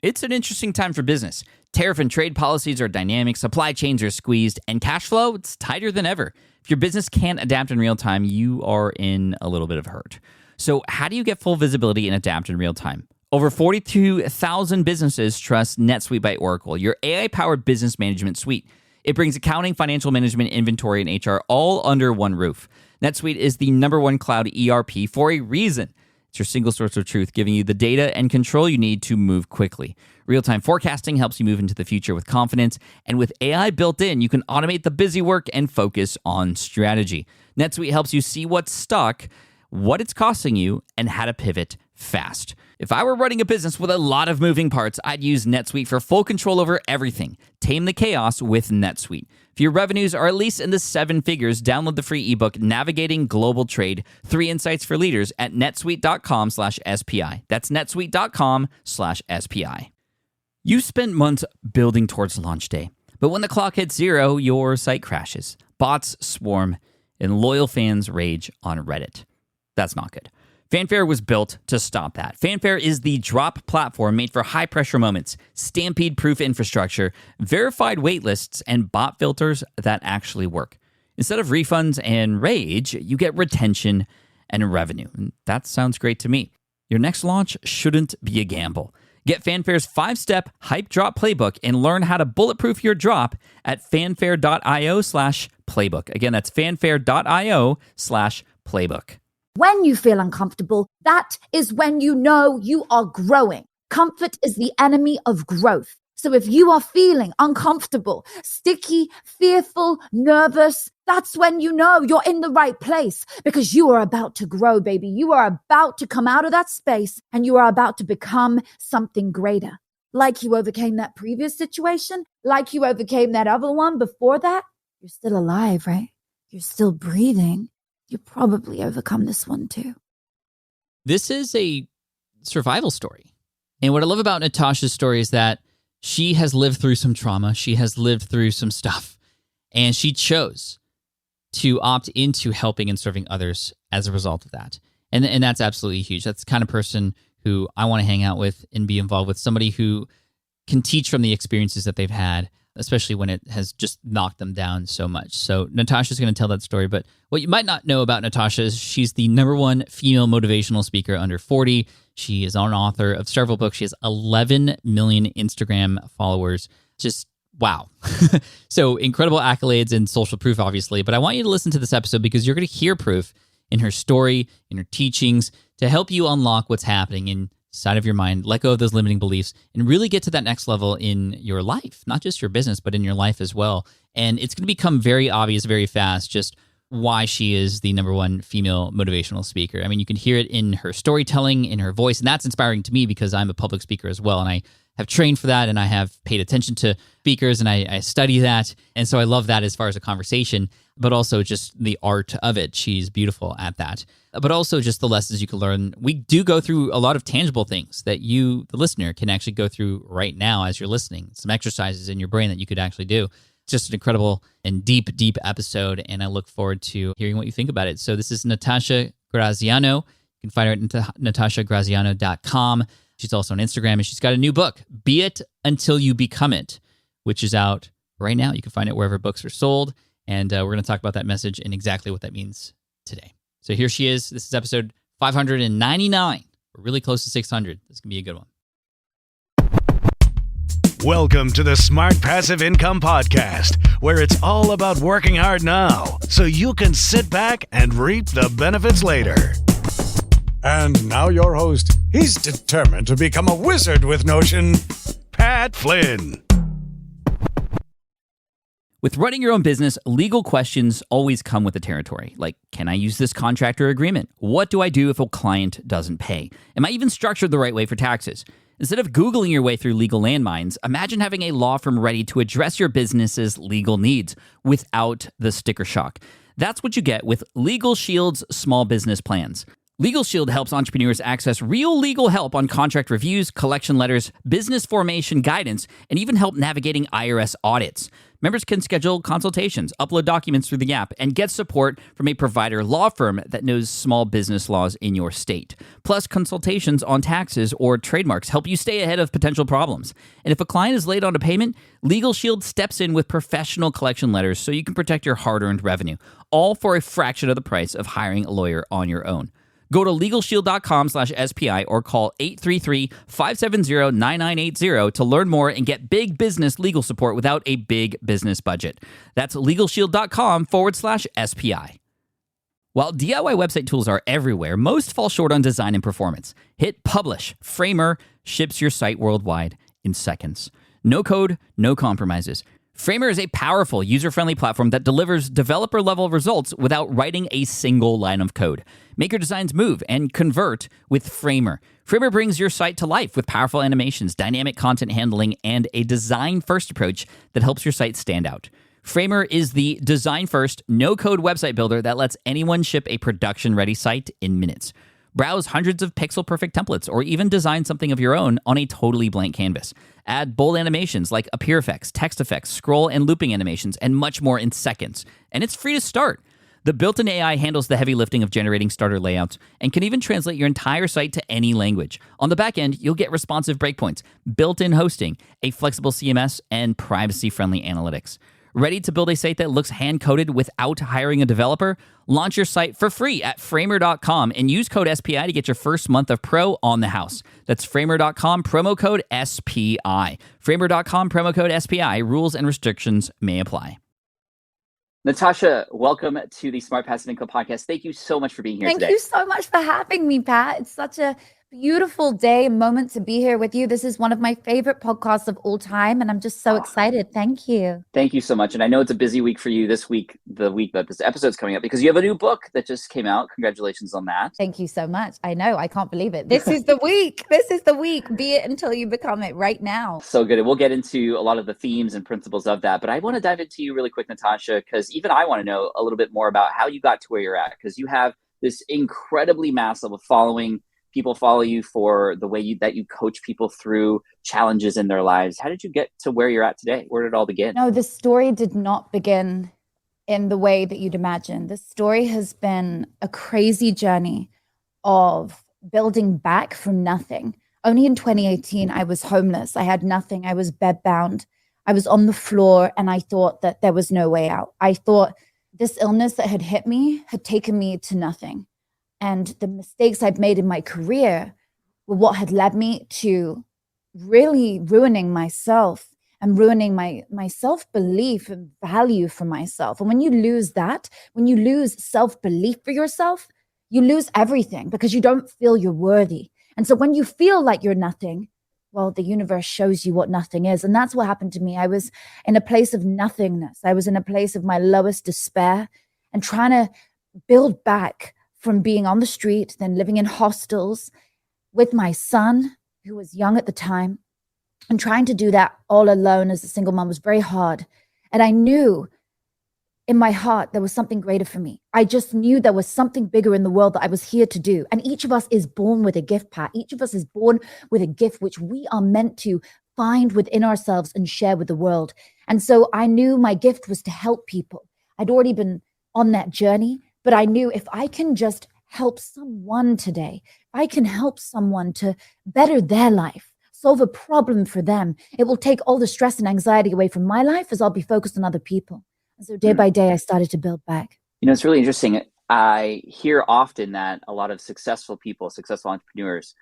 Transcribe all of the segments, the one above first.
It's an interesting time for business. Tariff and trade policies are dynamic, supply chains are squeezed, and cash flow, it's tighter than ever. If your business can't adapt in real time, you are in a little bit of hurt. So how do you get full visibility and adapt in real time? Over 42,000 businesses trust NetSuite by Oracle, your AI-powered business management suite. It brings accounting, financial management, inventory, and HR all under one roof. NetSuite is the #1 cloud ERP for a reason. It's your single source of truth, giving you the data and control you need to move quickly. Real-time forecasting helps you move into the future with confidence, and with AI built in, you can automate the busy work and focus on strategy. NetSuite helps you see what's stuck, what it's costing you, and how to pivot fast. If I were running a business with a lot of moving parts, I'd use NetSuite for full control over everything. Tame the chaos with NetSuite. If your revenues are at least in the 7 figures, download the free ebook, Navigating Global Trade, 3 Insights for Leaders at netsuite.com/SPI. That's netsuite.com/SPI. You spent months building towards launch day, but when the clock hits 0, your site crashes. Bots swarm, and loyal fans rage on Reddit. That's not good. Fanfare was built to stop that. Fanfare is the drop platform made for high-pressure moments, stampede-proof infrastructure, verified waitlists, and bot filters that actually work. Instead of refunds and rage, you get retention and revenue. And that sounds great to me. Your next launch shouldn't be a gamble. Get Fanfare's 5-step hype drop playbook and learn how to bulletproof your drop at fanfare.io/playbook. Again, that's fanfare.io/playbook. When you feel uncomfortable, that is when you know you are growing. Comfort is the enemy of growth. So if you are feeling uncomfortable, sticky, fearful, nervous, that's when you know you're in the right place, because you are about to grow, baby. You are about to come out of that space and you are about to become something greater. Like you overcame that previous situation, like you overcame that other one before that. You're still alive, right? You're still breathing. You probably overcome this one too. This is a survival story. And what I love about Natasha's story is that she has lived through some trauma. She has lived through some stuff. And she chose to opt into helping and serving others as a result of that. And that's absolutely huge. That's the kind of person who I want to hang out with and be involved with. Somebody who can teach from the experiences that they've had, especially when it has just knocked them down so much. So Natasha's going to tell that story. But what you might not know about Natasha is she's the #1 female motivational speaker under 40. She is an author of several books. She has 11 million Instagram followers. Just wow. So incredible accolades and social proof, obviously. But I want you to listen to this episode because you're going to hear proof in her story, in her teachings, to help you unlock what's happening inside of your mind, let go of those limiting beliefs, and really get to that next level in your life, not just your business, but in your life as well. And it's going to become very obvious very fast just why she is the #1 female motivational speaker. I mean, you can hear it in her storytelling, in her voice, and that's inspiring to me because I'm a public speaker as well, and I have trained for that, and I have paid attention to speakers, and I study that, and so I love that as far as a conversation, but also just the art of it. She's beautiful at that. But also just the lessons you can learn. We do go through a lot of tangible things that you, the listener, can actually go through right now as you're listening. Some exercises in your brain that you could actually do. It's just an incredible and deep, deep episode, and I look forward to hearing what you think about it. So this is Natasha Graziano. You can find her at natashagraziano.com. She's also on Instagram, and she's got a new book, Be It Until You Become It, which is out right now. You can find it wherever books are sold, and we're going to talk about that message and exactly what that means today. So here she is. This is episode 599. We're really close to 600. This can be a good one. Welcome to the Smart Passive Income Podcast, where it's all about working hard now so you can sit back and reap the benefits later. And now your host, he's determined to become a wizard with Notion, Pat Flynn. With running your own business, legal questions always come with the territory. Like, can I use this contractor agreement? What do I do if a client doesn't pay? Am I even structured the right way for taxes? Instead of Googling your way through legal landmines, imagine having a law firm ready to address your business's legal needs without the sticker shock. That's what you get with Legal Shield's small business plans. Legal Shield helps entrepreneurs access real legal help on contract reviews, collection letters, business formation guidance, and even help navigating IRS audits. Members can schedule consultations, upload documents through the app, and get support from a provider law firm that knows small business laws in your state. Plus, consultations on taxes or trademarks help you stay ahead of potential problems. And if a client is late on a payment, Legal Shield steps in with professional collection letters so you can protect your hard-earned revenue, all for a fraction of the price of hiring a lawyer on your own. Go to LegalShield.com/SPI or call 833-570-9980 to learn more and get big business legal support without a big business budget. That's LegalShield.com/SPI. While DIY website tools are everywhere, most fall short on design and performance. Hit publish. Framer ships your site worldwide in seconds. No code, no compromises. Framer is a powerful, user-friendly platform that delivers developer-level results without writing a single line of code. Make your designs move and convert with Framer. Framer brings your site to life with powerful animations, dynamic content handling, and a design-first approach that helps your site stand out. Framer is the design-first, no-code website builder that lets anyone ship a production-ready site in minutes. Browse hundreds of pixel-perfect templates or even design something of your own on a totally blank canvas. Add bold animations like appear effects, text effects, scroll and looping animations, and much more in seconds. And it's free to start. The built-in AI handles the heavy lifting of generating starter layouts and can even translate your entire site to any language. On the back end, you'll get responsive breakpoints, built-in hosting, a flexible CMS, and privacy-friendly analytics. Ready to build a site that looks hand-coded without hiring a developer? Launch your site for free at Framer.com and use code SPI to get your first month of pro on the house. That's Framer.com, promo code SPI. Framer.com, promo code SPI. Rules and restrictions may apply. Natasha, welcome to the Smart Passive Income Podcast. Thank you so much for being here today. Thank you so much for having me, Pat. It's such a beautiful day and moment to be here with you. This is one of my favorite podcasts of all time, and I'm just so excited. Thank you. Thank you so much. And I know it's a busy week for you this week, the week that this episode's coming up, because you have a new book that just came out. Congratulations on that. Thank you so much. I know. I can't believe it. This is the week. This is the week. Be it until you become it right now. So good. And we'll get into a lot of the themes and principles of that. But I want to dive into you really quick, Natasha, because even I want to know a little bit more about how you got to where you're at, because you have this incredibly massive following. People follow you for the way that you coach people through challenges in their lives. How did you get to where you're at today? Where did it all begin? No, the story did not begin in the way that you'd imagine. The story has been a crazy journey of building back from nothing. Only in 2018, I was homeless. I had nothing. I was bedbound. I was on the floor, and I thought that there was no way out. I thought this illness that had hit me had taken me to nothing. And the mistakes I'd made in my career were what had led me to really ruining myself and ruining my self-belief and value for myself. And when you lose that, when you lose self-belief for yourself, you lose everything because you don't feel you're worthy. And so when you feel like you're nothing, well, the universe shows you what nothing is. And that's what happened to me. I was in a place of nothingness. I was in a place of my lowest despair and trying to build back from being on the street, then living in hostels with my son, who was young at the time, and trying to do that all alone as a single mom was very hard. And I knew in my heart there was something greater for me. I just knew there was something bigger in the world that I was here to do. And each of us is born with a gift, Pat. Each of us is born with a gift which we are meant to find within ourselves and share with the world. And so I knew my gift was to help people. I'd already been on that journey. But I knew if I can just help someone today, if I can help someone to better their life, solve a problem for them, it will take all the stress and anxiety away from my life as I'll be focused on other people. And so day by day, I started to build back. You know, it's really interesting. I hear often that a lot of successful people, successful entrepreneurs,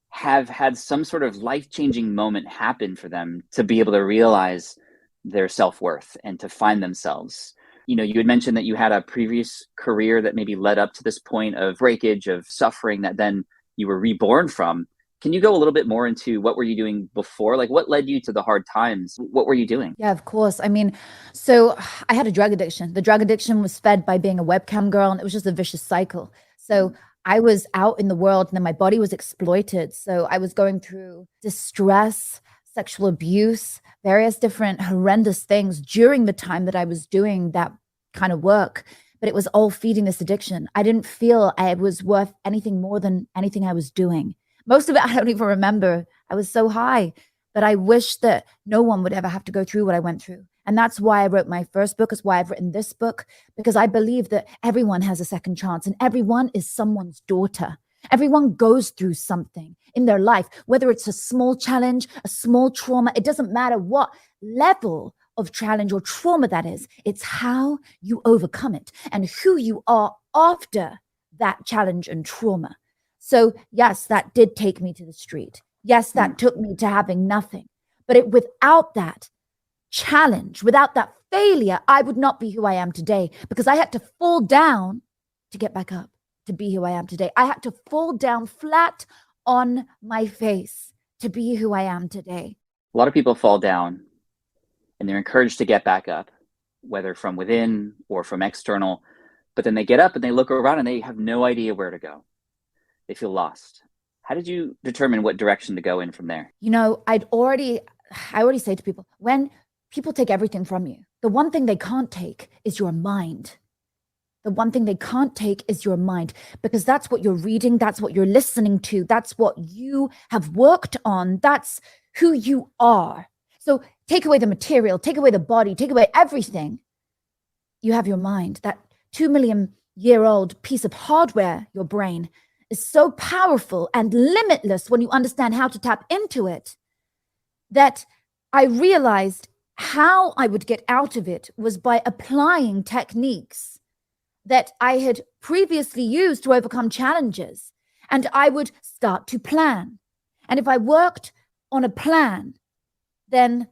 have had some sort of life-changing moment happen for them to be able to realize their self-worth and to find themselves. You know, you had mentioned that you had a previous career that maybe led up to this point of breakage, of suffering that then you were reborn from. Can you go a little bit more into what were you doing before? Like what led you to the hard times? What were you doing? Yeah, of course. I mean, so I had a drug addiction. The drug addiction was fed by being a webcam girl, and it was just a vicious cycle. So I was out in the world and then my body was exploited. So I was going through distress, sexual abuse, various different horrendous things during the time that I was doing that kind of work. but it was all feeding this addiction. I didn't feel I was worth anything more than anything I was doing. Most of it, I don't even remember. I was so high, but I wish that no one would ever have to go through what I went through. And that's why I wrote my first book, is why I've written this book, because I believe that everyone has a second chance and everyone is someone's daughter. Everyone goes through something in their life, whether it's a small challenge, a small trauma. It doesn't matter what level of challenge or trauma that is. It's how you overcome it and who you are after that challenge and trauma. So yes, that did take me to the street. Yes, that took me to having nothing. But without that challenge, without that failure, I would not be who I am today, because I had to fall down to get back up, to be who I am today. I had to fall down flat on my face to be who I am today. A lot of people fall down and they're encouraged to get back up, whether from within or from external, but then they get up and they look around and they have no idea where to go. They feel lost. How did you determine what direction to go in from there? You know, I already say to people, when people take everything from you, the one thing they can't take is your mind. The one thing they can't take is your mind, because that's what you're reading. That's what you're listening to. That's what you have worked on. That's who you are. So take away the material, take away the body, take away everything. You have your mind. That 2 million year old piece of hardware, your brain, is so powerful and limitless when you understand how to tap into it, that I realized how I would get out of it was by applying techniques that I had previously used to overcome challenges. And I would start to plan. And if I worked on a plan, then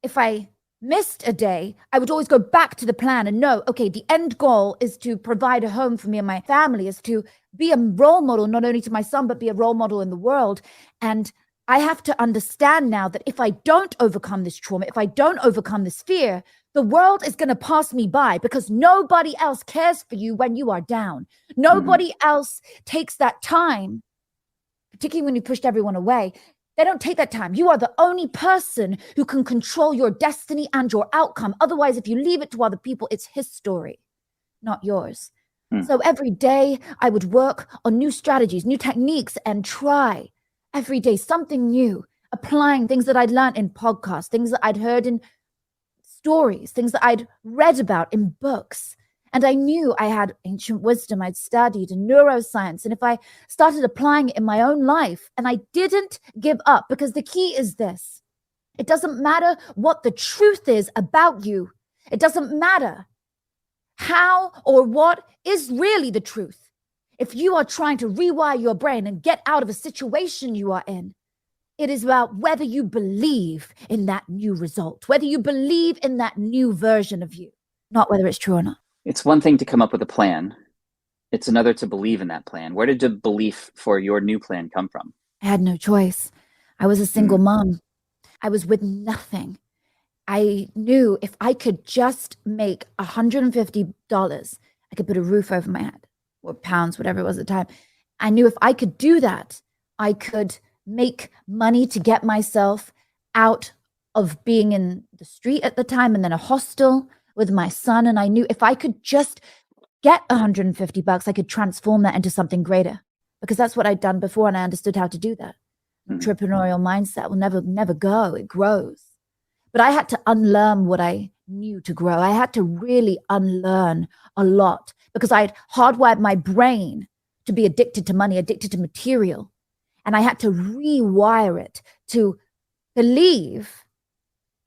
if I missed a day, I would always go back to the plan and know, okay, the end goal is to provide a home for me and my family, is to be a role model, not only to my son, but be a role model in the world. And I have to understand now that if I don't overcome this trauma, if I don't overcome this fear, the world is going to pass me by, because nobody else cares for you when you are down. Nobody else takes that time, particularly when you pushed everyone away. They don't take that time. You are the only person who can control your destiny and your outcome. Otherwise, if you leave it to other people, it's his story, not yours. So every day I would work on new strategies, new techniques, and try every day something new, applying things that I'd learned in podcasts, things that I'd heard in stories, things that I'd read about in books. And I knew I had ancient wisdom. I'd studied in neuroscience. And if I started applying it in my own life, and I didn't give up, because the key is this: it doesn't matter what the truth is about you. It doesn't matter how or what is really the truth. If you are trying to rewire your brain and get out of a situation you are in, it is about whether you believe in that new result, whether you believe in that new version of you, not whether it's true or not. It's one thing to come up with a plan. It's another to believe in that plan. Where did the belief for your new plan come from? I had no choice. I was a single mom. I was with nothing. I knew if I could just make $150, I could put a roof over my head, or pounds, whatever it was at the time. I knew if I could do that, I could make money to get myself out of being in the street at the time and then a hostel with my son. And I knew if I could just get $150, I could transform that into something greater, because that's what I'd done before. And I understood how to do that. Entrepreneurial mindset will never go. It grows. But I had to unlearn what I knew to grow. I had to really unlearn a lot, because I had hardwired my brain to be addicted to money, addicted to material. And I had to rewire it to believe.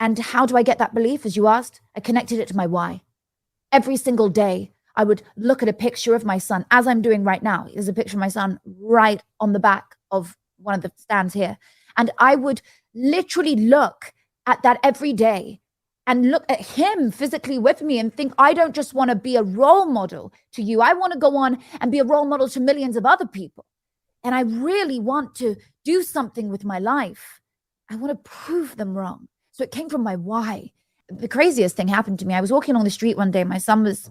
And how do I get that belief, as you asked? I connected it to my why. Every single day, I would look at a picture of my son, as I'm doing right now. There's a picture of my son right on the back of one of the stands here. And I would literally look at that every day and look at him physically with me and think, I don't just want to be a role model to you. I want to go on and be a role model to millions of other people. And I really want to do something with my life. I want to prove them wrong. So it came from my why. The craziest thing happened to me. I was walking along the street one day. My son was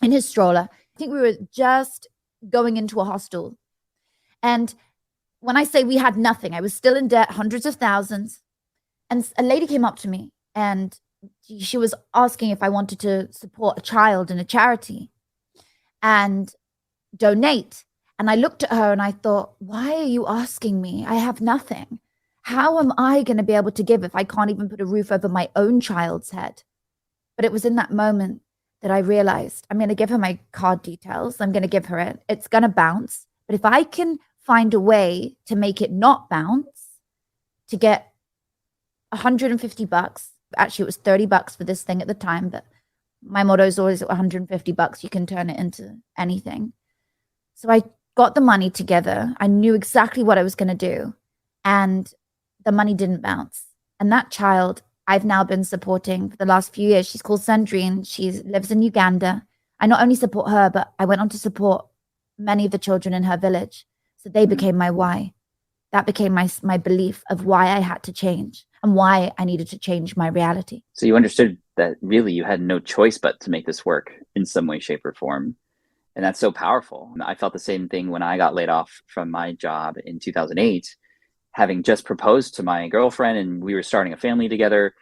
in his stroller. I think we were just going into a hostel. And when I say we had nothing, I was still in debt, hundreds of thousands. And a lady came up to me and she was asking if I wanted to support a child in a charity. and donate. And I looked at her and I thought, why are you asking me? I have nothing. How am I going to be able to give if I can't even put a roof over my own child's head? But it was in that moment that I realized I'm going to give her my card details. I'm going to give her it. It's going to bounce. But if I can find a way to make it not bounce, to get $150, actually it was $30 for this thing at the time, but my motto is always $150. You can turn it into anything. So I got the money together. I knew exactly what I was going to do. And the money didn't bounce. And that child I've now been supporting for the last few years. She's called Sandrine. She lives in Uganda. I not only support her, but I went on to support many of the children in her village. So they became my why. That became my belief of why I had to change and why I needed to change my reality. So you understood that really you had no choice but to make this work in some way, shape, or form. And that's so powerful. I felt the same thing when I got laid off from my job in 2008, having just proposed to my girlfriend and we were starting a family together,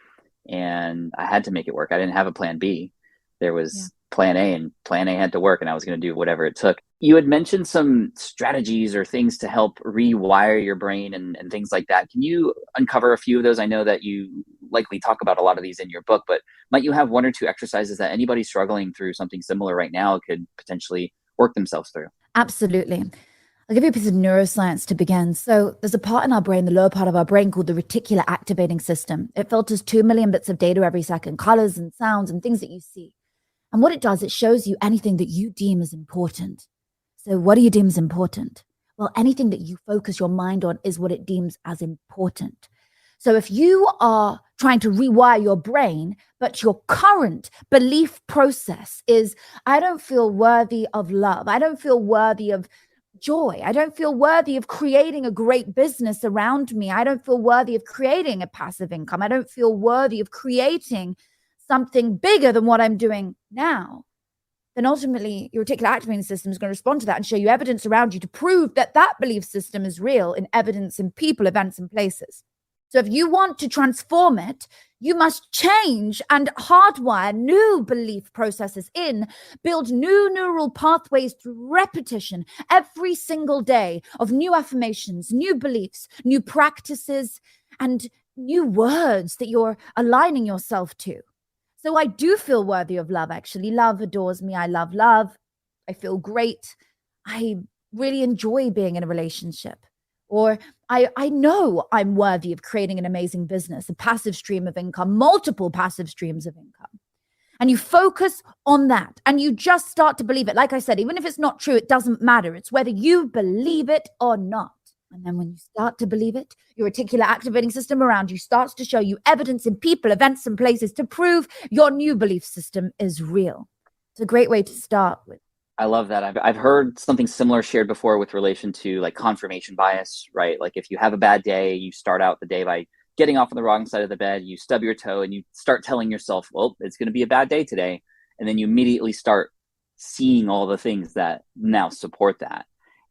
and I had to make it work. I didn't have a plan B. There was plan A, and plan A had to work, and I was going to do whatever it took. You had mentioned some strategies or things to help rewire your brain and things like that. Can you uncover a few of those? I know that you likely talk about a lot of these in your book, but might you have one or two exercises that anybody struggling through something similar right now could potentially work themselves through? Absolutely. I'll give you a piece of neuroscience to begin. So there's a part in our brain, the lower part of our brain, called the reticular activating system. It filters 2 million bits of data every second, colors and sounds and things that you see. And what it does, it shows you anything that you deem as important. So what do you deem as important? Well, anything that you focus your mind on is what it deems as important. So if you are trying to rewire your brain, but your current belief process is, I don't feel worthy of love. I don't feel worthy of joy. I don't feel worthy of creating a great business around me. I don't feel worthy of creating a passive income. I don't feel worthy of creating something bigger than what I'm doing now. Then ultimately your reticular activating system is going to respond to that and show you evidence around you to prove that that belief system is real in evidence in people, events, and places. So if you want to transform it, you must change and hardwire new belief processes in, build new neural pathways through repetition every single day of new affirmations, new beliefs, new practices, and new words that you're aligning yourself to. So I do feel worthy of love, actually. Love adores me. I love love. I feel great. I really enjoy being in a relationship. Or I know I'm worthy of creating an amazing business, a passive stream of income, multiple passive streams of income. And you focus on that and you just start to believe it. Like I said, even if it's not true, it doesn't matter. It's whether you believe it or not. And then when you start to believe it, your reticular activating system around you starts to show you evidence in people, events, and places to prove your new belief system is real. It's a great way to start with. I love that. I've heard something similar shared before with relation to like confirmation bias, right? Like if you have a bad day, you start out the day by getting off on the wrong side of the bed, you stub your toe and you start telling yourself, well, it's going to be a bad day today. And then you immediately start seeing all the things that now support that.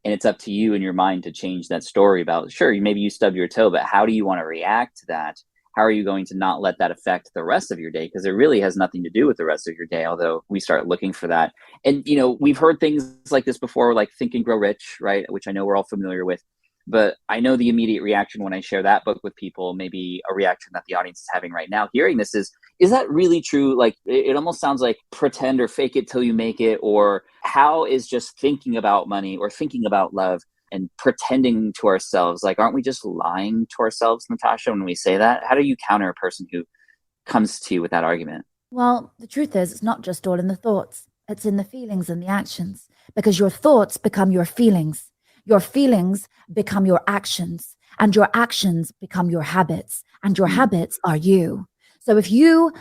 And it's up to you in your mind to change that story about, sure, maybe you stub your toe, but how do you want to react to that? How are you going to not let that affect the rest of your day? Because it really has nothing to do with the rest of your day, although we start looking for that. And, you know, we've heard things like this before, like Think and Grow Rich, right? Which I know we're all familiar with. But I know the immediate reaction when I share that book with people, maybe a reaction that the audience is having right now, hearing this is that really true? Like it almost sounds like pretend or fake it till you make it. Or how is just thinking about money or thinking about love and pretending to ourselves, like, aren't we just lying to ourselves, Natasha, when we say that? How do you counter a person who comes to you with that argument? Well, the truth is, it's not just all in the thoughts. It's in the feelings and the actions, because your thoughts become your feelings. Your feelings become your actions, and your actions become your habits, and your habits are you. So if you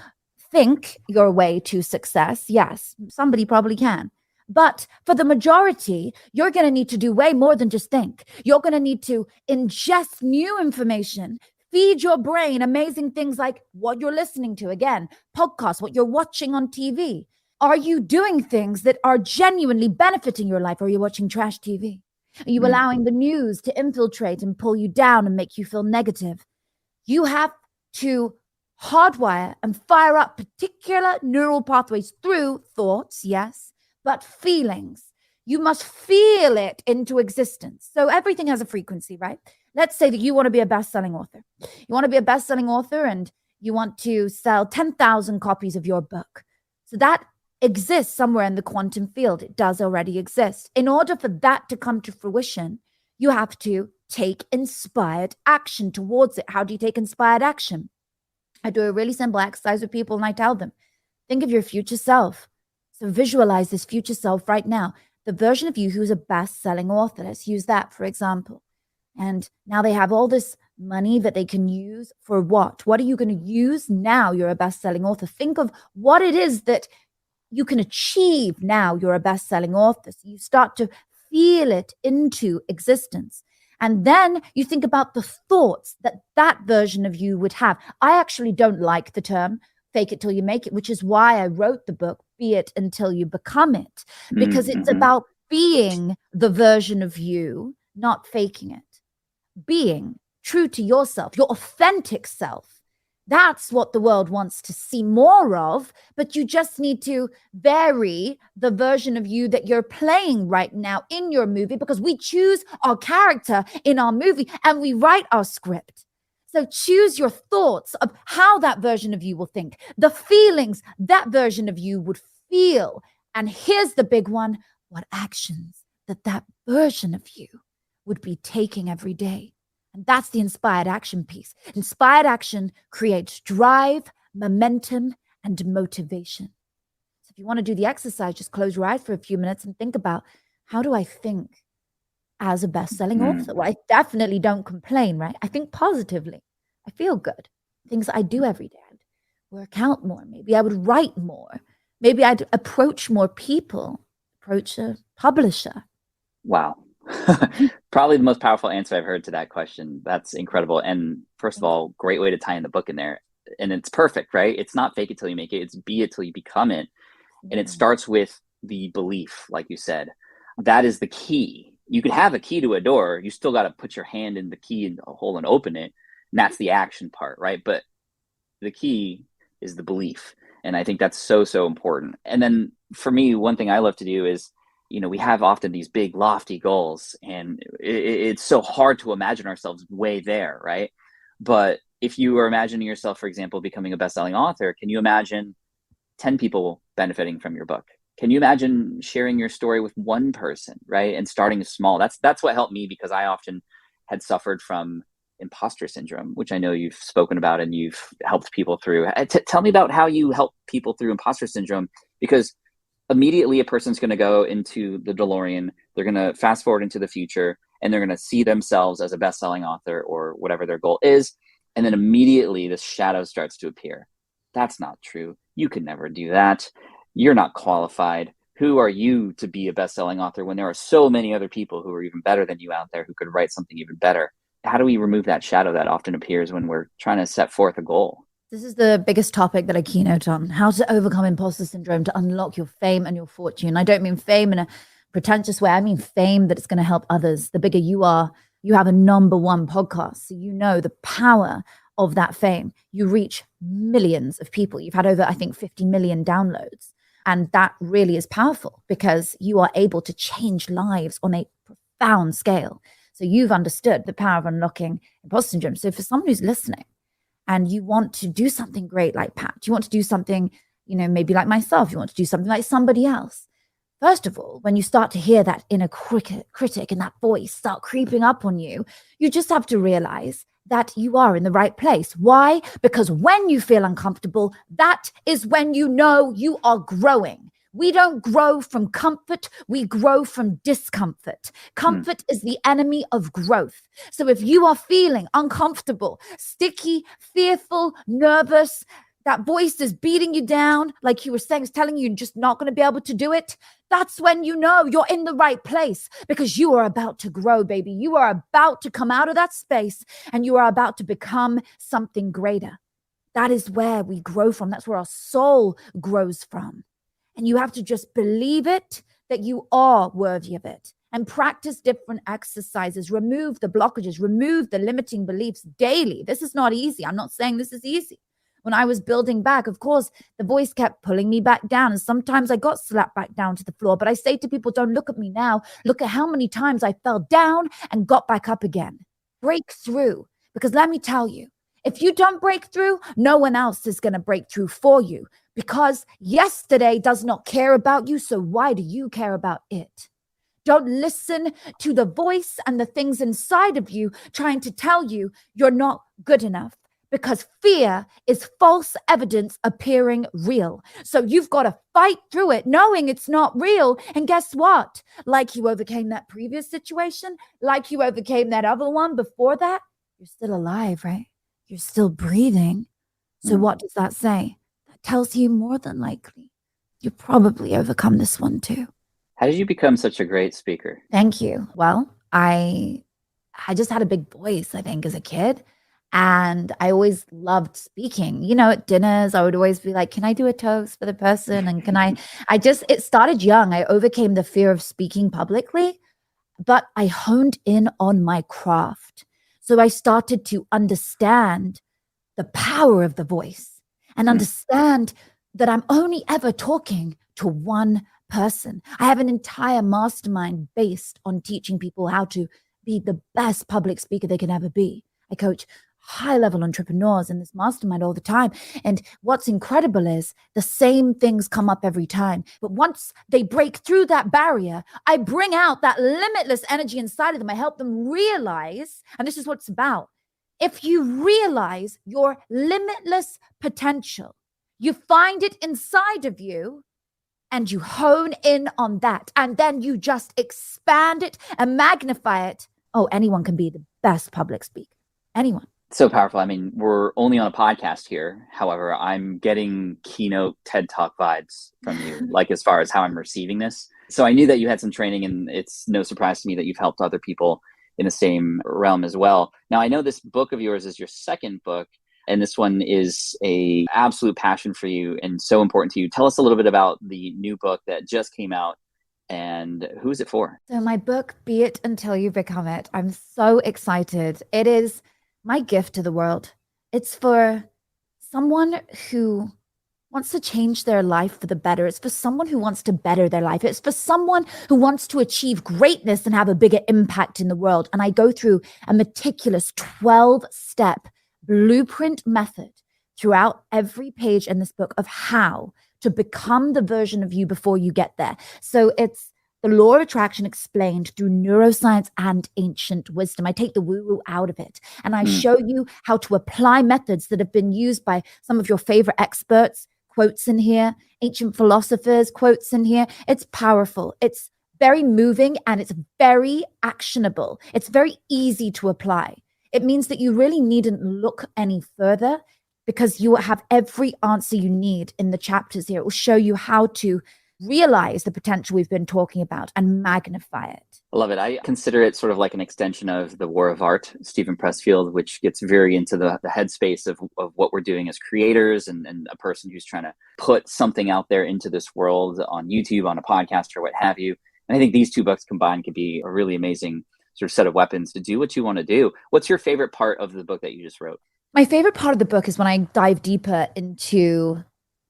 think your way to success, yes, somebody probably can. But for the majority, you're going to need to do way more than just think. You're going to need to ingest new information, feed your brain amazing things like what you're listening to, again, podcasts, what you're watching on TV. Are you doing things that are genuinely benefiting your life, or are you watching trash TV? Are you allowing the news to infiltrate and pull you down and make you feel negative? You have to hardwire and fire up particular neural pathways through thoughts, yes, but feelings. You must feel it into existence. So everything has a frequency, right? Let's say that you want to be a best-selling author. You want to be a best-selling author and you want to sell 10,000 copies of your book. So that exists somewhere in the quantum field. It does already exist. In order for that to come to fruition, you have to take inspired action towards it. How do you take inspired action? I do a really simple exercise with people and I tell them, think of your future self. So visualize this future self right now. The version of you who's a best-selling author. Let's use that, for example. And now they have all this money that they can use for what? What are you going to use now you're a best-selling author? Think of what it is that you can achieve now you're a best-selling author. So you start to feel it into existence. And then you think about the thoughts that that version of you would have. I actually don't like the term fake it till you make it, which is why I wrote the book, Be It Until You Become It, because it's about being the version of you, not faking it. Being true to yourself, your authentic self. That's what the world wants to see more of, but you just need to vary the version of you that you're playing right now in your movie, because we choose our character in our movie and we write our script. So choose your thoughts of how that version of you will think, the feelings that version of you would feel. And here's the big one, what actions that version of you would be taking every day. And that's the inspired action piece. Inspired action creates drive, momentum, and motivation. So if you want to do the exercise, just close your eyes for a few minutes and think about, how do I think as a best-selling author? Well, I definitely don't complain, right? I think positively. I feel good. Things I do every day. I'd work out more. Maybe I would write more. Maybe I'd approach more people, approach a publisher. Wow. Probably the most powerful answer I've heard to that question. That's incredible. And first of all, great way to tie in the book in there. And it's perfect, right? It's not fake it till you make it. It's be it till you become it. And it starts with the belief, like you said. That is the key. You could have a key to a door. You still got to put your hand in the key in the hole and open it. And that's the action part, right? But the key is the belief. And I think that's so, so important. And then for me, one thing I love to do is, we have often these big lofty goals, and it's so hard to imagine ourselves way there, right? But if you are imagining yourself, for example, becoming a best-selling author, can you imagine 10 people benefiting from your book? Can you imagine sharing your story with one person, right? And starting small. That's what helped me, because I often had suffered from imposter syndrome, which I know you've spoken about and you've helped people through. Tell me about how you help people through imposter syndrome, because immediately a person's going to go into the DeLorean, they're going to fast forward into the future, and they're going to see themselves as a best-selling author or whatever their goal is. And then immediately this shadow starts to appear. That's not true. You could never do that. You're not qualified. Who are you to be a best-selling author when there are so many other people who are even better than you out there who could write something even better? How do we remove that shadow that often appears when we're trying to set forth a goal? This is the biggest topic that I keynote on, how to overcome imposter syndrome to unlock your fame and your fortune. I don't mean fame in a pretentious way. I mean fame that it's going to help others. The bigger you are, you have a #1 podcast. So you know the power of that fame. You reach millions of people. You've had over, I think, 50 million downloads. And that really is powerful, because you are able to change lives on a profound scale. So you've understood the power of unlocking imposter syndrome. So for someone who's listening, and you want to do something great like Pat, you want to do something, maybe like myself, you want to do something like somebody else. First of all, when you start to hear that inner critic and that voice start creeping up on you, you just have to realize that you are in the right place. Why? Because when you feel uncomfortable, that is when you know you are growing. We don't grow from comfort. We grow from discomfort. Comfort is the enemy of growth. So if you are feeling uncomfortable, sticky, fearful, nervous, that voice is beating you down, like you were saying, is telling you you're just not going to be able to do it, that's when you know you're in the right place, because you are about to grow, baby. You are about to come out of that space and you are about to become something greater. That is where we grow from. That's where our soul grows from. And you have to just believe it, that you are worthy of it, and practice different exercises. Remove the blockages, remove the limiting beliefs daily. This is not easy. I'm not saying this is easy, When I was building back, of course, the voice kept pulling me back down. And sometimes I got slapped back down to the floor. But I say to people, don't look at me now. Look at how many times I fell down and got back up again. Break through. Because let me tell you, if you don't break through, no one else is going to break through for you. Because yesterday does not care about you. So why do you care about it? Don't listen to the voice and the things inside of you trying to tell you you're not good enough, because fear is false evidence appearing real. So you've got to fight through it knowing it's not real. And guess what? Like you overcame that previous situation, like you overcame that other one before that, you're still alive, right? You're still breathing. So what does that say? That tells you more than likely you probably overcome this one too. How did you become such a great speaker? Thank you. Well, I just had a big voice, I think, as a kid. And I always loved speaking. You know, at dinners, I would always be like, can I do a toast for the person? And it started young. I overcame the fear of speaking publicly, but I honed in on my craft. So I started to understand the power of the voice and understand that I'm only ever talking to one person. I have an entire mastermind based on teaching people how to be the best public speaker they can ever be. I coach high-level entrepreneurs in this mastermind all the time. And what's incredible is the same things come up every time. But once they break through that barrier, I bring out that limitless energy inside of them. I help them realize, and this is what it's about. If you realize your limitless potential, you find it inside of you, and you hone in on that, and then you just expand it and magnify it. Oh, anyone can be the best public speaker. Anyone. So powerful. I mean, we're only on a podcast here. However, I'm getting keynote TED Talk vibes from you, like as far as how I'm receiving this. So I knew that you had some training, and it's no surprise to me that you've helped other people in the same realm as well. Now, I know this book of yours is your second book, and this one is a absolute passion for you and so important to you. Tell us a little bit about the new book that just came out, and who is it for? So my book, Be It Until You Become It. I'm so excited. It is my gift to the world. It's for someone who wants to change their life for the better. It's for someone who wants to better their life. It's for someone who wants to achieve greatness and have a bigger impact in the world. And I go through a meticulous 12-step blueprint method throughout every page in this book of how to become the version of you before you get there. So it's the law of attraction explained through neuroscience and ancient wisdom. I take the woo-woo out of it, and I show you how to apply methods that have been used by some of your favorite experts, quotes in here, ancient philosophers, quotes in here. It's powerful. It's very moving, and it's very actionable. It's very easy to apply. It means that you really needn't look any further, because you have every answer you need in the chapters here. It will show you how to realize the potential we've been talking about and magnify it. I love it. I consider it sort of like an extension of The War of Art, Stephen Pressfield, which gets very into the headspace of what we're doing as creators and a person who's trying to put something out there into this world on YouTube, on a podcast, or what have you. And I think these two books combined could be a really amazing sort of set of weapons to do what you want to do. What's your favorite part of the book that you just wrote? My favorite part of the book is when I dive deeper into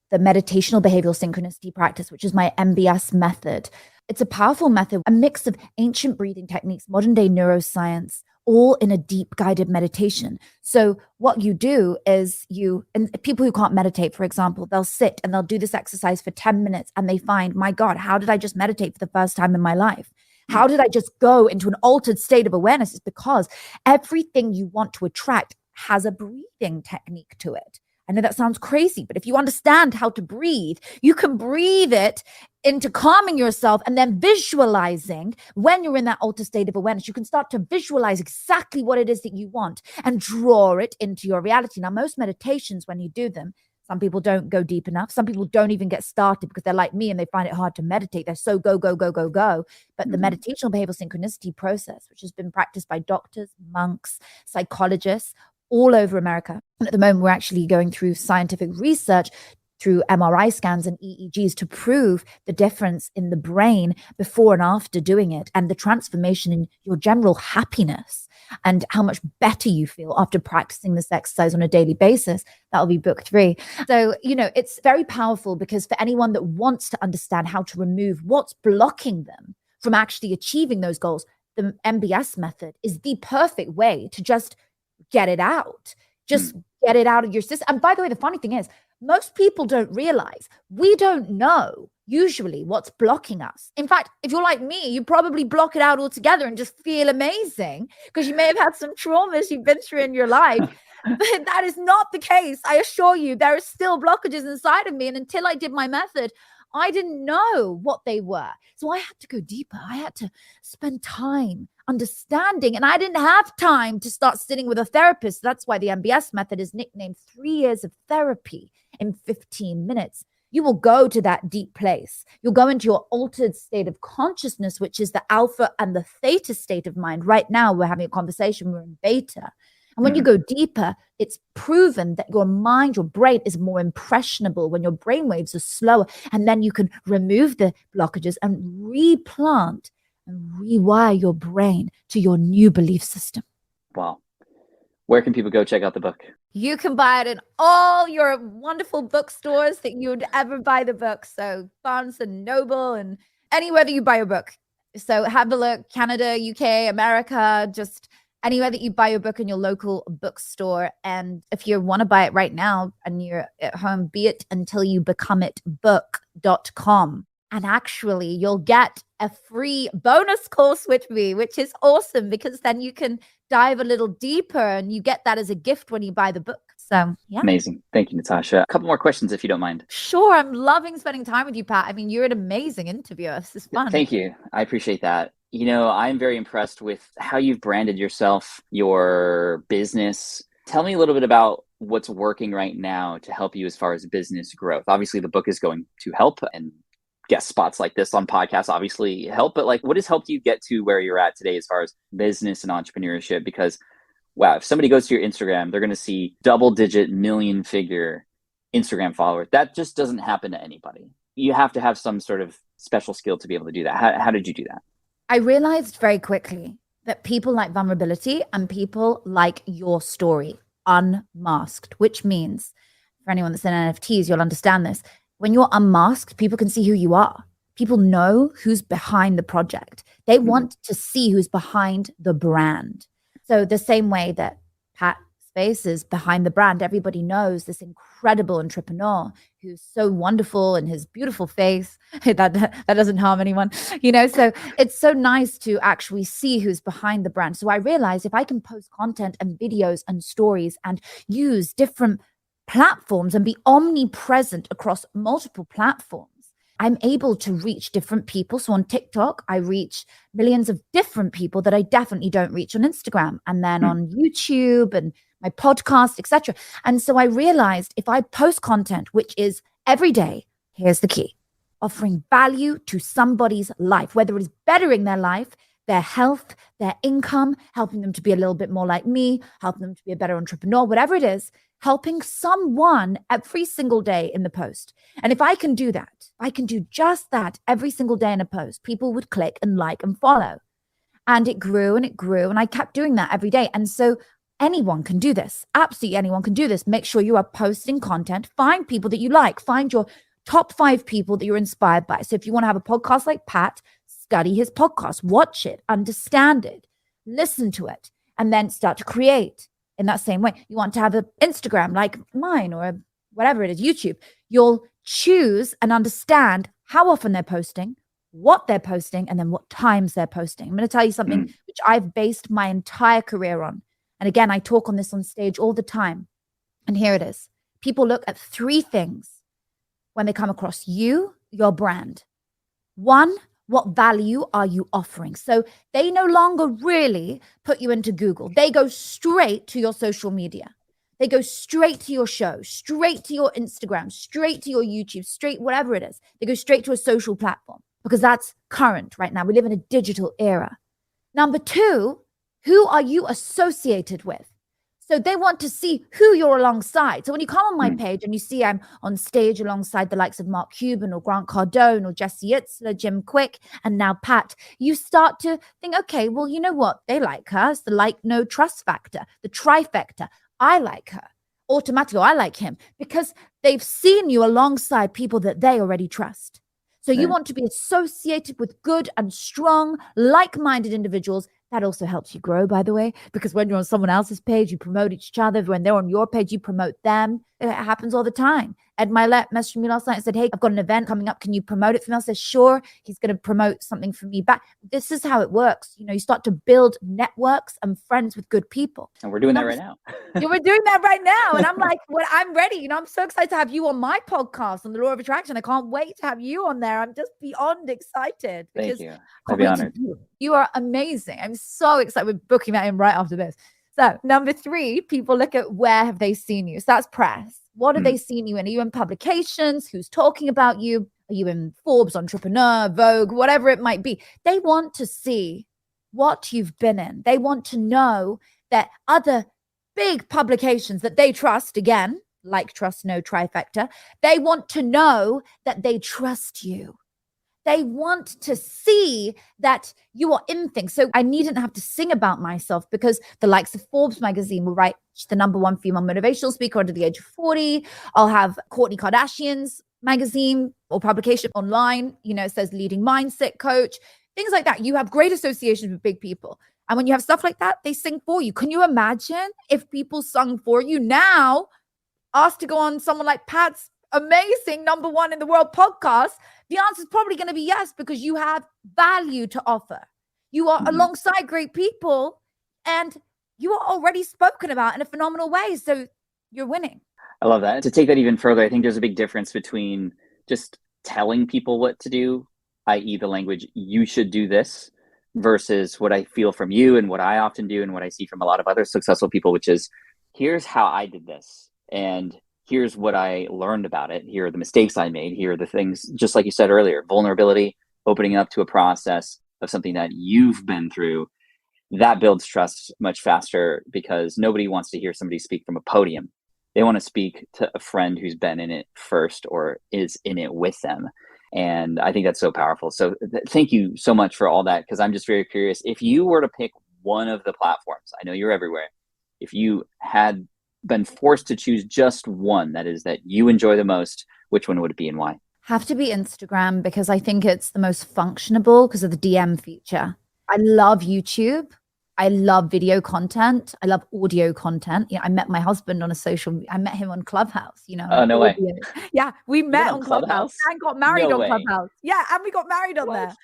the meditational behavioral synchronicity practice, which is my MBS method. It's a powerful method, a mix of ancient breathing techniques, modern day neuroscience, all in a deep guided meditation. So what you do is and people who can't meditate, for example, they'll sit and they'll do this exercise for 10 minutes and they find, my God, how did I just meditate for the first time in my life? How did I just go into an altered state of awareness? It's because everything you want to attract has a breathing technique to it. I know that sounds crazy, but if you understand how to breathe, you can breathe it into calming yourself and then visualizing when you're in that altered state of awareness. You can start to visualize exactly what it is that you want and draw it into your reality. Now, most meditations, when you do them, some people don't go deep enough. Some people don't even get started because they're like me and they find it hard to meditate. They're so go, go, go, go, go. But the meditational behavioral synchronicity process, which has been practiced by doctors, monks, psychologists, all over America. And at the moment, we're actually going through scientific research through MRI scans and EEGs to prove the difference in the brain before and after doing it and the transformation in your general happiness. and how much better you feel after practicing this exercise on a daily basis. That'll be book 3. So, it's very powerful because for anyone that wants to understand how to remove what's blocking them from actually achieving those goals, the MBS method is the perfect way to just get it out. Just get it out of your system. And by the way, the funny thing is, most people don't realize we don't know usually what's blocking us. In fact, if you're like me, you probably block it out altogether and just feel amazing because you may have had some traumas you've been through in your life. But that is not the case. I assure you, there are still blockages inside of me. And until I did my method, I didn't know what they were. So I had to go deeper. I had to spend time understanding. And I didn't have time to start sitting with a therapist. That's why the MBS method is nicknamed 3 years of therapy in 15 minutes. You will go to that deep place. You'll go into your altered state of consciousness, which is the alpha and the theta state of mind. Right now, we're having a conversation. We're in beta. And when you go deeper, it's proven that your mind, your brain is more impressionable when your brain waves are slower. And then you can remove the blockages and replant and rewire your brain to your new belief system. Wow. Where can people go check out the book? You can buy it in all your wonderful bookstores that you would ever buy the book. So Barnes and Noble and anywhere that you buy your book. So have a look, Canada, UK, America, just anywhere that you buy your book in your local bookstore. And if you want to buy it right now and you're at home, be it until you become it book.com. And actually, you'll get a free bonus course with me, which is awesome because then you can dive a little deeper and you get that as a gift when you buy the book. So, yeah. Amazing. Thank you, Natasha. A couple more questions if you don't mind. Sure. I'm loving spending time with you, Pat. I mean, you're an amazing interviewer. This is fun. Thank you. I appreciate that. I'm very impressed with how you've branded yourself, your business. Tell me a little bit about what's working right now to help you as far as business growth. Obviously, the book is going to help, and guest spots like this on podcasts obviously help. But what has helped you get to where you're at today as far as business and entrepreneurship? Because, wow, if somebody goes to your Instagram, they're going to see double-digit million-figure Instagram followers. That just doesn't happen to anybody. You have to have some sort of special skill to be able to do that. How did you do that? I realized very quickly that people like vulnerability and people like your story unmasked, which means for anyone that's in NFTs, you'll understand this. When you're unmasked, people can see who you are. People know who's behind the project. They want to see who's behind the brand. So the same way that Pat Space is behind the brand, everybody knows this incredible entrepreneur who's so wonderful in his beautiful face. that doesn't harm anyone, so it's so nice to actually see who's behind the brand. So I realized if I can post content and videos and stories and use different platforms and be omnipresent across multiple platforms, I'm able to reach different people. So on TikTok, I reach millions of different people that I definitely don't reach on Instagram, and then on YouTube and my podcast, etc. And so I realized if I post content, which is every day, here's the key, offering value to somebody's life, whether it is bettering their life, their health, their income, helping them to be a little bit more like me, helping them to be a better entrepreneur, whatever it is, helping someone every single day in the post. And if I can do that, I can do just that every single day in a post, people would click and like and follow. And it grew and it grew. And I kept doing that every day. And so anyone can do this. Absolutely anyone can do this. Make sure you are posting content. Find people that you like. Find your top 5 people that you're inspired by. So if you want to have a podcast like Pat, study his podcast, watch it, understand it, listen to it, and then start to create in that same way. You want to have an Instagram like mine or whatever it is, YouTube. You'll choose and understand how often they're posting, what they're posting, and then what times they're posting. I'm going to tell you something which I've based my entire career on. And again, I talk on this on stage all the time. And here it is. People look at 3 things when they come across you, your brand. 1, what value are you offering? So they no longer really put you into Google. They go straight to your social media. They go straight to your show, straight to your Instagram, straight to your YouTube, straight whatever it is. They go straight to a social platform because that's current right now. We live in a digital era. Number 2, who are you associated with? So they want to see who you're alongside. So when you come on my page and you see I'm on stage alongside the likes of Mark Cuban or Grant Cardone or Jesse Itzler, Jim Quick, and now Pat, you start to think, okay, well, you know what? They like her. It's the like, no, trust factor, the trifecta. I like her. Automatically, I like him because they've seen you alongside people that they already trust. So you want to be associated with good and strong, like-minded individuals. That also helps you grow, by the way, because when you're on someone else's page, you promote each other. When they're on your page, you promote them. It happens all the time. Ed Milet messaged me last night and said, hey, I've got an event coming up. Can you promote it for me? I said, sure. He's going to promote something for me back. This is how it works. You know, you start to build networks and friends with good people. And we're doing that right now. Yeah, we're doing that right now. And I'm like, well, I'm ready. You know, I'm so excited to have you on my podcast on the Law of Attraction. I can't wait to have you on there. I'm just beyond excited. Thank you. I'd be honored. You are amazing. I'm so excited. We're booking that in right after this. So number 3, people look at where have they seen you. So that's press. What have they seen you in? Are you in publications? Who's talking about you? Are you in Forbes, Entrepreneur, Vogue, whatever it might be? They want to see what you've been in. They want to know that other big publications that they trust, again, like trust, no trifecta, they want to know that they trust you. They want to see that you are in things. So I needn't have to sing about myself because the likes of Forbes magazine will write she's the #1 female motivational speaker under the age of 40. I'll have Kourtney Kardashian's magazine or publication online. You know, it says leading mindset coach, things like that. You have great associations with big people. And when you have stuff like that, they sing for you. Can you imagine if people sung for you? Now, asked to go on someone like Pat's amazing #1 in the world podcast, the answer is probably going to be yes, because you have value to offer. You are alongside great people and you are already spoken about in a phenomenal way. So you're winning. I love that. To take that even further, I think there's a big difference between just telling people what to do, i.e. the language, you should do this, versus what I feel from you and what I often do and what I see from a lot of other successful people, which is, here's how I did this. And here's what I learned about it. Here are the mistakes I made. Here are the things, just like you said earlier, vulnerability, opening up to a process of something that you've been through. That builds trust much faster because nobody wants to hear somebody speak from a podium. They want to speak to a friend who's been in it first or is in it with them. And I think that's so powerful. So thank you so much for all that, because I'm just very curious. If you were to pick one of the platforms, I know you're everywhere, if you had been forced to choose just one that you enjoy the most, which one would it be and why? Have to be Instagram, because I think it's the most functionable because of the DM feature. I love YouTube. I love video content. I love audio content. You know, I met my husband on I met him on Clubhouse, you know. Oh, no way. Yeah, we met on Clubhouse and got married on Clubhouse. Yeah, and we got married on there.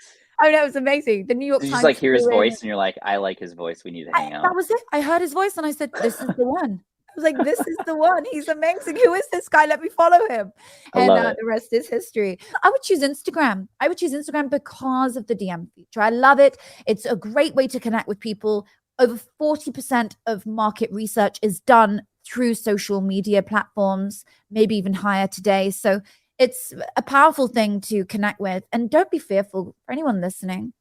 Oh, no, it was amazing. The New York Times. You just like hear his voice and you're like, I like his voice. We need to hang out. That was it. I heard his voice and I said, this is the one. I was like, this is the one. He's amazing. Who is this guy? Let me follow him. And the rest is history. I would choose Instagram. I would choose Instagram because of the DM feature. I love it. It's a great way to connect with people. Over 40% of market research is done through social media platforms, maybe even higher today. So it's a powerful thing to connect with. And don't be fearful. For anyone listening,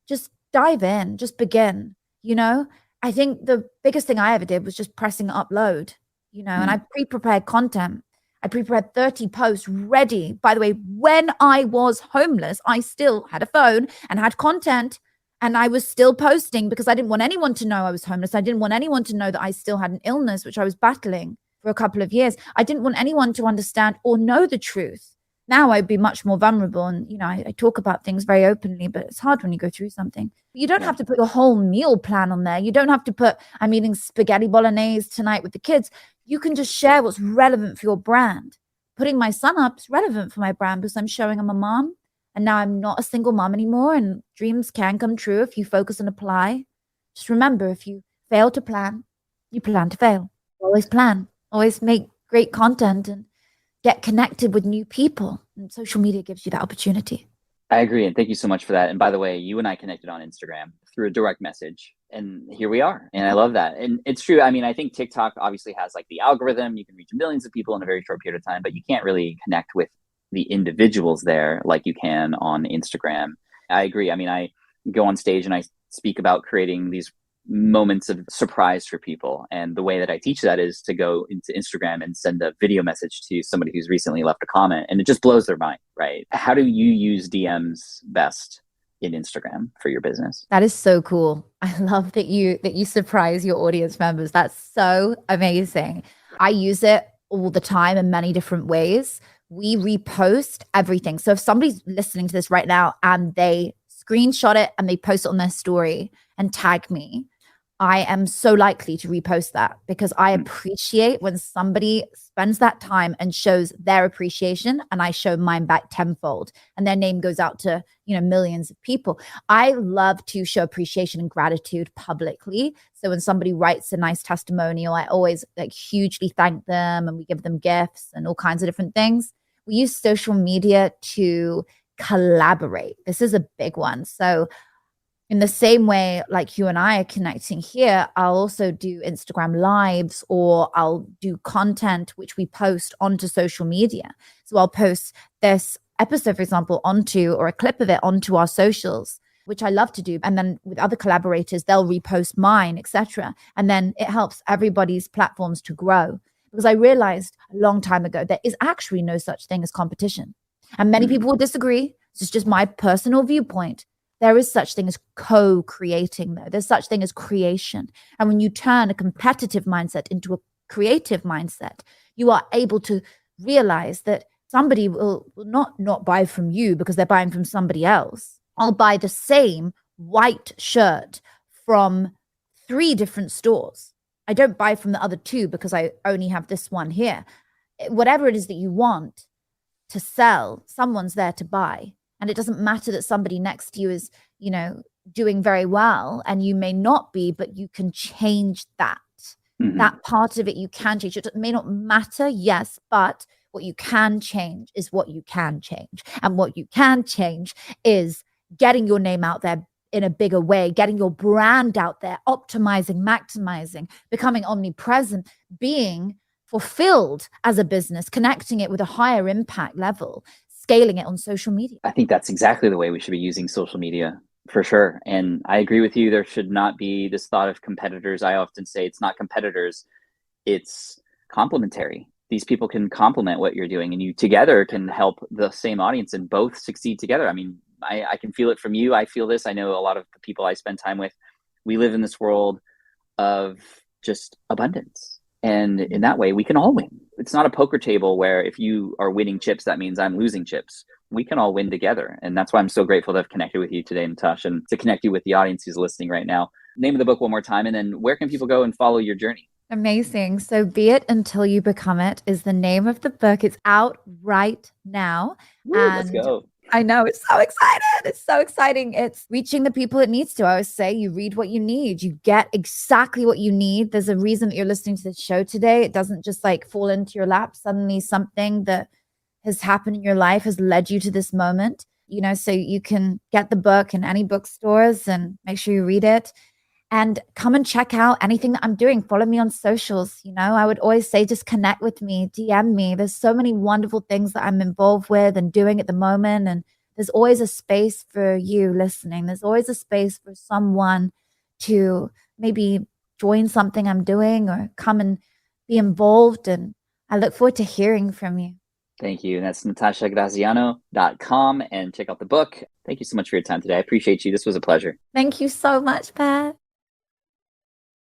just dive in, just begin, you know? I think the biggest thing I ever did was just pressing upload, you know, and I pre-prepared content. I pre-prepared 30 posts ready. By the way, when I was homeless, I still had a phone and had content, and I was still posting because I didn't want anyone to know I was homeless. I didn't want anyone to know that I still had an illness, which I was battling for a couple of years. I didn't want anyone to understand or know the truth. Now I'd be much more vulnerable. And, you know, I talk about things very openly, but it's hard when you go through something. You don't have to put your whole meal plan on there. You don't have to put, I'm eating spaghetti bolognese tonight with the kids. You can just share what's relevant for your brand. Putting my son up is relevant for my brand because I'm showing I'm a mom. And now I'm not a single mom anymore. And dreams can come true if you focus and apply. Just remember, if you fail to plan, you plan to fail. Always plan. Always make great content and get connected with new people. And social media gives you that opportunity. I agree. And thank you so much for that. And by the way, you and I connected on Instagram through a direct message. And here we are. And I love that. And it's true. I mean, I think TikTok obviously has like the algorithm. You can reach millions of people in a very short period of time, but you can't really connect with the individuals there like you can on Instagram. I agree. I mean, I go on stage and I speak about creating these moments of surprise for people. And the way that I teach that is to go into Instagram and send a video message to somebody who's recently left a comment, and it just blows their mind, right? How do you use DMs best in Instagram for your business? That is so cool. I love that you surprise your audience members. That's so amazing. I use it all the time in many different ways. We repost everything. So if somebody's listening to this right now and they screenshot it and they post it on their story and tag me, I am so likely to repost that, because I appreciate when somebody spends that time and shows their appreciation, and I show mine back tenfold, and their name goes out to, millions of people. I love to show appreciation and gratitude publicly. So when somebody writes a nice testimonial, I always hugely thank them, and we give them gifts and all kinds of different things. We use social media to collaborate. This is a big one. So in the same way, like you and I are connecting here, I'll also do Instagram lives, or I'll do content which we post onto social media. So I'll post this episode, for example, or a clip of it onto our socials, which I love to do. And then with other collaborators, they'll repost mine, etc. And then it helps everybody's platforms to grow. Because I realized a long time ago, there is actually no such thing as competition. And many people will disagree. This is just my personal viewpoint. There is such thing as co-creating, though. There's such thing as creation. And when you turn a competitive mindset into a creative mindset, you are able to realize that somebody will not buy from you because they're buying from somebody else. I'll buy the same white shirt from 3 different stores. I don't buy from the other 2 because I only have this one here. Whatever it is that you want to sell, someone's there to buy. And it doesn't matter that somebody next to you is, doing very well and you may not be, but you can change that. Mm-hmm. That part of it you can change. It may not matter, yes, but what you can change is what you can change. And what you can change is getting your name out there in a bigger way, getting your brand out there, optimizing, maximizing, becoming omnipresent, being fulfilled as a business, connecting it with a higher impact level, scaling it on social media. I think that's exactly the way we should be using social media, for sure. And I agree with you. There should not be this thought of competitors. I often say it's not competitors, it's complementary. These people can complement what you're doing, and you together can help the same audience and both succeed together. I mean, I can feel it from you. I feel this. I know a lot of the people I spend time with. We live in this world of just abundance. And in that way, we can all win. It's not a poker table where if you are winning chips, that means I'm losing chips. We can all win together. And that's why I'm so grateful to have connected with you today, Natasha, and to connect you with the audience who's listening right now. Name of the book one more time, and then where can people go and follow your journey? Amazing. So Be It Until You Become It is the name of the book. It's out right now. Woo, let's go. I know, it's so excited. It's so exciting. It's reaching the people it needs to. I always say you read what you need. You get exactly what you need. There's a reason that you're listening to this show today. It doesn't just fall into your lap. Suddenly something that has happened in your life has led you to this moment, so you can get the book in any bookstores and make sure you read it. And come and check out anything that I'm doing. Follow me on socials. I would always say just connect with me, DM me. There's so many wonderful things that I'm involved with and doing at the moment. And there's always a space for you listening. There's always a space for someone to maybe join something I'm doing or come and be involved. And I look forward to hearing from you. Thank you. And that's NatashaGraziano.com, and check out the book. Thank you so much for your time today. I appreciate you. This was a pleasure. Thank you so much, Pat.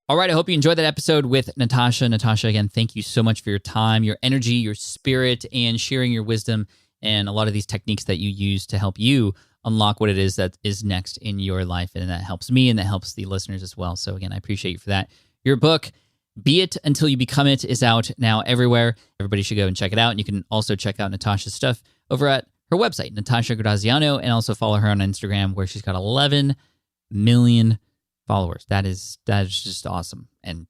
All right, I hope you enjoyed that episode with Natasha. Natasha, again, thank you so much for your time, your energy, your spirit, and sharing your wisdom and a lot of these techniques that you use to help you unlock what it is that is next in your life. And that helps me and that helps the listeners as well. So again, I appreciate you for that. Your book, Be It Until You Become It, is out now everywhere. Everybody should go and check it out. And you can also check out Natasha's stuff over at her website, Natasha Graziano, and also follow her on Instagram, where she's got 11 million followers. That is just awesome. And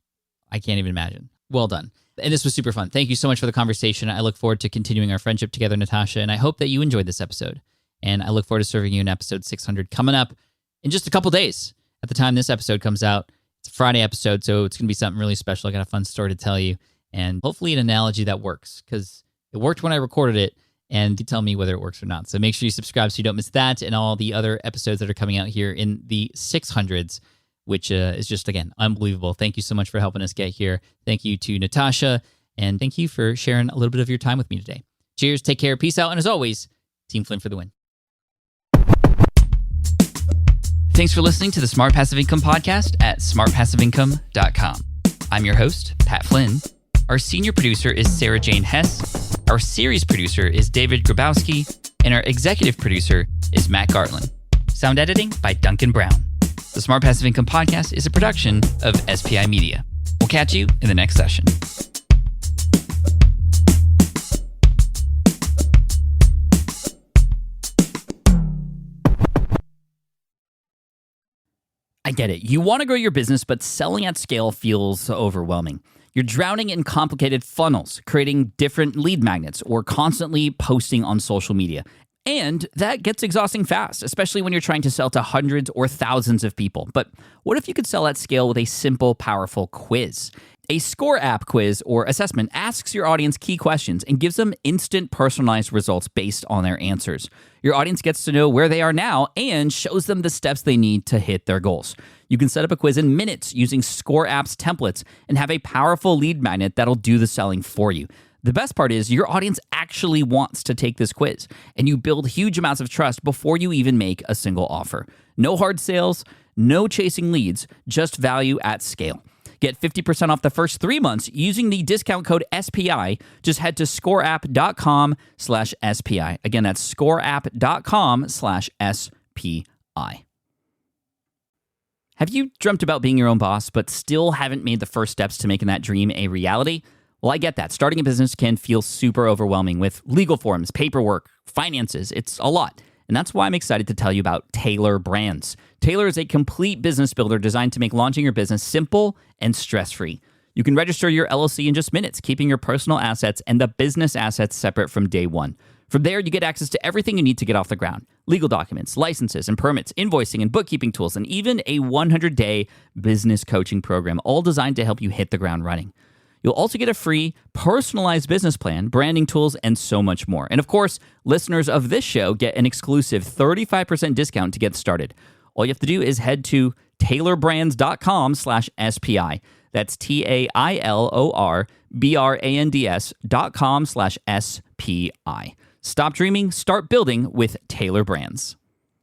I can't even imagine. Well done. And this was super fun. Thank you so much for the conversation. I look forward to continuing our friendship together, Natasha, and I hope that you enjoyed this episode. And I look forward to serving you in episode 600 coming up in just a couple days. At the time this episode comes out, it's a Friday episode, so it's going to be something really special. I got a fun story to tell you, and hopefully an analogy that works, because it worked when I recorded it, and you tell me whether it works or not. So make sure you subscribe so you don't miss that and all the other episodes that are coming out here in the 600s. which is just, again, unbelievable. Thank you so much for helping us get here. Thank you to Natasha, and thank you for sharing a little bit of your time with me today. Cheers, take care, peace out, and as always, Team Flynn for the win. Thanks for listening to the Smart Passive Income Podcast at smartpassiveincome.com. I'm your host, Pat Flynn. Our senior producer is Sarah Jane Hess. Our series producer is David Grabowski. And our executive producer is Matt Gartland. Sound editing by Duncan Brown. The Smart Passive Income Podcast is a production of SPI Media. We'll catch you in the next session. I get it. You want to grow your business, but selling at scale feels overwhelming. You're drowning in complicated funnels, creating different lead magnets, or constantly posting on social media. And that gets exhausting fast, especially when you're trying to sell to hundreds or thousands of people. But what if you could sell at scale with a simple, powerful quiz? A score app quiz or assessment asks your audience key questions and gives them instant personalized results based on their answers. Your audience gets to know where they are now and shows them the steps they need to hit their goals. You can set up a quiz in minutes using Score App's templates and have a powerful lead magnet that'll do the selling for you. The best part is your audience actually wants to take this quiz, and you build huge amounts of trust before you even make a single offer. No hard sales, no chasing leads, just value at scale. Get 50% off the first 3 months using the discount code SPI. Just head to scoreapp.com/SPI. Again, that's scoreapp.com/SPI. Have you dreamt about being your own boss, but still haven't made the first steps to making that dream a reality? Well, I get that. Starting a business can feel super overwhelming with legal forms, paperwork, finances. It's a lot. And that's why I'm excited to tell you about Taylor Brands. Taylor is a complete business builder designed to make launching your business simple and stress-free. You can register your LLC in just minutes, keeping your personal assets and the business assets separate from day one. From there, you get access to everything you need to get off the ground. Legal documents, licenses and permits, invoicing and bookkeeping tools, and even a 100-day business coaching program, all designed to help you hit the ground running. You'll also get a free, personalized business plan, branding tools, and so much more. And of course, listeners of this show get an exclusive 35% discount to get started. All you have to do is head to taylorbrands.com/SPI. That's TAILORBRANDS.com/SPI. Stop dreaming, start building with Taylor Brands.